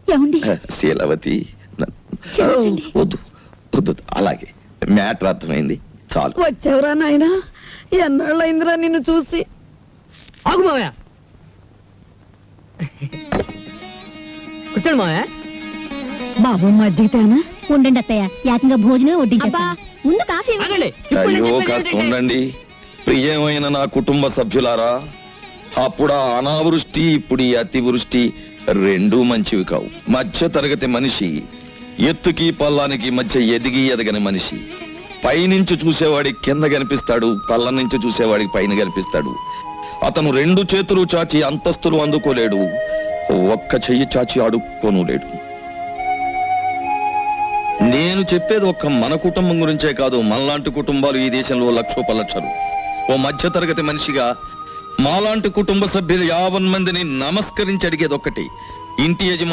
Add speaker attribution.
Speaker 1: శీలవతి వద్దు వద్దు, అలాగే మ్యాటర్ అర్థమైంది, చాలు.
Speaker 2: వచ్చావురా నాయనా, ఎన్నాళ్ళైందిరా నిన్ను చూసి.
Speaker 3: ఆగు మావయ్య, కూర్చోండి మావయ్య.
Speaker 2: బాబు మజ్జిగితేనా?
Speaker 4: ఉండండి అత్తయ్య, ఏకంగా భోజనం వడ్డించేస్తా. ముందు కాఫీ
Speaker 3: ఆగండి, ఇప్పుడు నేను
Speaker 1: అయ్యో
Speaker 3: చెప్పేది
Speaker 1: కాస్త
Speaker 3: ఏంటంటే-
Speaker 1: ఉండండి. ప్రియమైన నా కుటుంబ సభ్యులారా, అప్పుడు ఆ అనావృష్టి, ఇప్పుడు ఈ అతివృష్టి రెండూ మంచివి కావు. మధ్య తరగతి మనిషి ఎత్తుకి పల్లానికి మధ్య ఎదిగి ఎదగని మనిషి. పైనుంచి చూసేవాడికి కింద కనిపిస్తాడు, పల్ల నుంచి చూసేవాడికి పైన కనిపిస్తాడు. అతను రెండు చేతులు చాచి అంతస్తులు అందుకోలేడు, ఒక్క చెయ్యి చాచి అడుక్కోను లేడు. నేను చెప్పేది ఒక్క మన కుటుంబం గురించే కాదు, మనలాంటి కుటుంబాలు ఈ దేశంలో లక్షోపలక్షలు. ఓ మధ్య తరగతి మనిషిగా మాలాంటి కుటుంబ సభ్యులు 50 మందిని నమస్కరించి అడిగేది ఒక్కటి, ఇంటి యజమాని